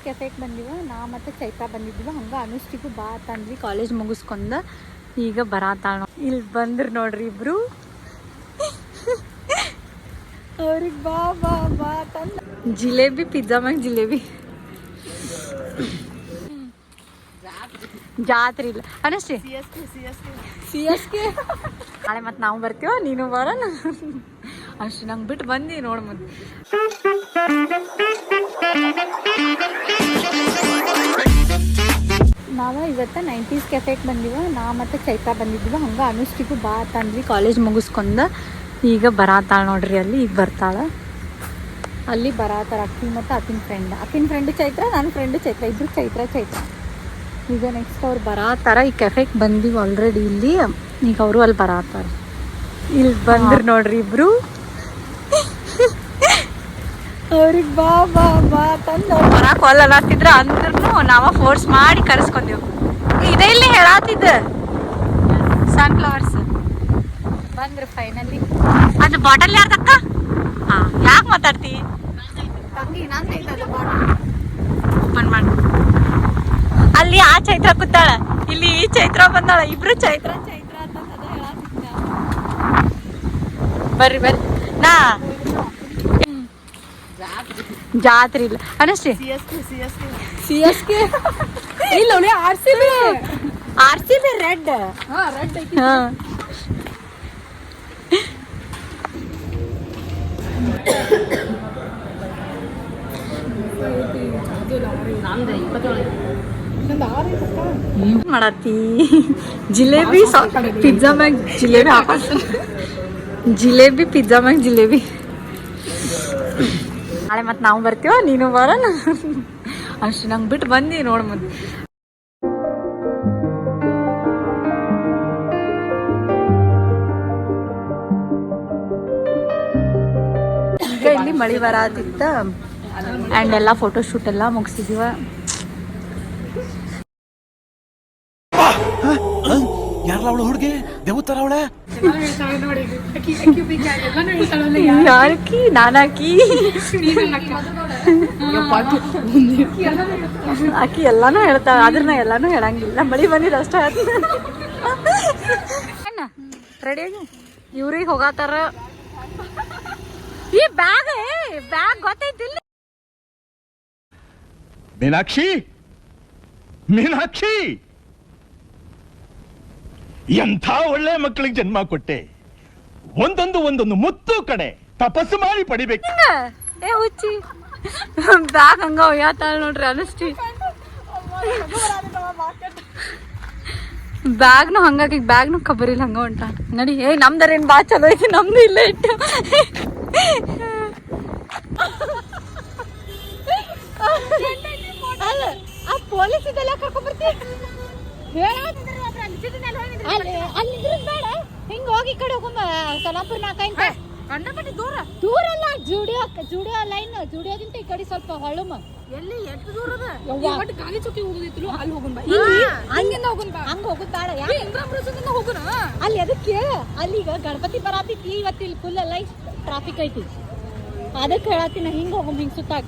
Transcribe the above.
ಕೆಫೆಗೆ ಬಂದಿವ. ನಾ ಮತ್ತು ಚೈತ್ರ ಬಂದಿದ್ವಿ. ಹಂಗೆ ಅನುಷ್ಠಿಗೂ ಬಾ ತಂದ್ವಿ ಕಾಲೇಜ್ ಮುಗಿಸ್ಕೊಂಡ. ಈಗ ಬರಾತಾಳ. ಇಲ್ಲಿ ಬಂದ್ರು ನೋಡ್ರಿ ಇಬ್ರು. ಅವ್ರಿಗೆ ಬಾ ಬಾ ಬಾ ತಂದ ಜಿಲೇಬಿ, ಪಿಜ್ಜಾ ಮ್ಯಾಗ ಜಿಲೇಬಿ. ಜಾತ್ರೆ ಇಲ್ಲ ಅನಷ್ಟೇ. CSK ನಾಳೆ ಮತ್ತೆ ನಾವು ಬರ್ತೀವ, ನೀನು ಬರೋಣ ಅಷ್ಟು. ನಂಗೆ ಬಿಟ್ಟು ಬಂದು ನೋಡ್ ಮುಂದೆ. ನಾವು ಇವತ್ತು 90s ಕೆಫೆಗೆ ಬಂದಿವ. ನಾ ಮತ್ತು ಚೈತ್ರ ಬಂದಿದ್ವಿ. ಹಂಗೆ ಅನುಷ್ಠಿಗೂ ಬಾ ತಂದ್ವಿ ಕಾಲೇಜ್ ಮುಗಿಸ್ಕೊಂಡ. ಈಗ ಬರಾತಾಳ ನೋಡ್ರಿ. ಅಲ್ಲಿ ಈಗ ಬರ್ತಾಳ. ಅಲ್ಲಿ ಬರಾತಾರ ಅಕ್ಕಿ ಮತ್ತು ಅಕ್ಕಿನ ಫ್ರೆಂಡ್ ಚೈತ್ರ, ನನ್ನ ಫ್ರೆಂಡು ಚೈತ್ರ. ಇಬ್ರು ಚೈತ್ರ. ಈಗ ನೆಕ್ಸ್ಟ್ ಅವ್ರು ಬರಾತಾರ. ಈ ಕೆಫೆಗೆ ಬಂದಿವಿ ಆಲ್ರೆಡಿ ಇಲ್ಲಿ. ಈಗ ಅವರು ಅಲ್ಲಿ ಬರಾತಾರ. ಇಲ್ಲಿ ಬಂದ್ರು ನೋಡ್ರಿ ಇಬ್ರು. ಅವ್ರಿಗೆ ಬಾ ಬಾ ಬಾ ತಂದು ಅವ್ರು ಬರಾಕ್ ಒಲ್ಲ ಅನ್ನತ್ತಿದ್ರ. ಅಂದ್ರೂ ನಾವ ಫೋರ್ಸ್ ಮಾಡಿ ಕರೆಸ್ಕೊಂಡೆವು. ಇದೇ ಇಲ್ಲಿ ಹೇಳತ್ತಿದ್ದ ಸನ್ಫ್ಲವರ್ಸ್ ಬಂದ್ರು ಫೈನಲಿ. ಅದು ಬಾಟಲ್ ಯಾರ್ದಕ್ಕ? ಹಾಂ, ಯಾಕೆ ಮಾತಾಡ್ತಿ? ಓಪನ್ ಮಾಡಿ. ಅಲ್ಲಿ ಆ ಚೈತ್ರ ಕೂತಾಳ, ಇಲ್ಲಿ ಈ ಚೈತ್ರ ಬಂದಾಳ. ಇಬ್ರು ಚೈತ್ರ ಅಂತ ಹೇಳತ್ತಿದ್ದ. ಬರ್ರಿ ನಾ ಜಾತ್ರೆ ಇಲ್ಲ ಅನಷ್ಟೇ. CSK ಇಲ್ಲ, RCB ರೆಡ್. ಮಾಡತ್ತಿ ಜಿಲೇಬಿ, ಪಿಜ್ಜಾ ಮ್ಯಾಗ ಜಿಲೇಬಿ ಹಾಕ. ಜಿಲೇಬಿ, ಪಿಜ್ಜಾ ಮ್ಯಾಗ ಜಿಲೇಬಿ. ನಾಳೆ ಮತ್ತೆ ನಾವು ಬರ್ತೀವ, ನೀನು ಬರೋಣ ಅಷ್ಟು. ನಂಗೆ ಬಿಟ್ಟು ಬಂದು ನೋಡ್ ಮುಂದೆ. ಈಗ ಇಲ್ಲಿ ಮಳಿ ಬರತ್ತಿತ್ತ. ಆ್ಯಂಡ್ ಎಲ್ಲ ಫೋಟೋಶೂಟ್ ಎಲ್ಲ ಮುಗಿಸಿದೀವ. ಯಾರಲ್ಲ ಹುಡುಗಿ ದೇವತರ ಅವಳೆ? ಯಾರಕಿ? ನಾನಾಕಿ ಆಕಿ ಎಲ್ಲಾನು ಹೇಳ್ತಾಳ. ಆದ್ರೆ ನಾ ಎಲ್ಲಾನು ಹೇಳಂಗಿಲ್ಲ. ಮಳಿ ಬಂದಿದ್ ಅಷ್ಟ ರೆಡಿಯಾಗಿ ಇವ್ರಿಗೆ ಹೋಗತ್ತಾರ. ಈ ಬ್ಯಾಗ್ ಗೊತ್ತೈತಿಲ್ಲ? ಮೀನಾಕ್ಷಿ ಎಂಥ ಒಳ್ಳೆ ಮಕ್ಕಳಿಗೆ ಜನ್ಮ ಕೊಟ್ಟೆ. ಒಂದೊಂದು ಮುತ್ತು ಕಡೆ ತಪಸ್ಸು ಮಾಡಿ ಪಡಿಬೇಕು. ಏ ಹುಚ್ಚಿ, ಬ್ಯಾಗ್ ಹಂಗ ಒಯ್ಯಾತಾಳ ನೋಡ್ರಿ ಅನಷ್ಟಿ. ಬ್ಯಾಗ್ನು ಹಂಗಾಗಿ ಬ್ಯಾಗ್ನು ಖಬರಿಲ್ಲ ಹಂಗ ಹೊಂಟ ನಡಿ. ಏ ನಮ್ದರೇನ್ ಬಾ ಚಲೋ ಐತಿ, ನಮ್ದು ಇಲ್ಲೇ ಇಟ್ಟು. ಪೊಲೀಸ್ ಇದೆಲ್ಲ ಕರ್ಕೊಂಡ್ಬರ್ತಿ. ಹಿಂಗ ಹೋಗಿ ಈ ಕಡೆ ಹೋಗಂಬ. ಸೋಲಾಪುರ ನಾಕ ಕಂಡಪಟ್ಟಿ ದೂರ ಅಲ್ಲ. ಜುಡಿಯೋ ಲೈನ್, ಜುಡಿಯೋದಿಂದ ಈ ಕಡೆ ಸ್ವಲ್ಪ ಹೊಳಮ. ಎಲ್ಲಿ ಎಷ್ಟು ದೂರ ಅದ? ಗಾಲಿ ಚೌಕಿ ಹೋಗುದಿತ್ತು, ಅಲ್ಲಿ ಹೋಗುನ್. ಹಂಗಿಂದ ಹೋಗುನ್, ಹಂಗ ಹೋಗುದ್ ಬೇಡ. ಹೋಗುನ ಅಲ್ಲಿ. ಅದಕ್ಕೆ ಅಲ್ಲಿ ಈಗ ಗಣಪತಿ ಬರಾತೈತಿ. ಇವತ್ತು ಇಲ್ಲಿ ಫುಲ್ ಎಲ್ಲ ಟ್ರಾಫಿಕ್ ಐತಿ. ಅದಕ್ಕೆ ಹೇಳತ್ತೀನಿ ಹಿಂಗ ಹೋಗಮ್, ಹಿಂಗ್ ಸುತ್ತಾಕ.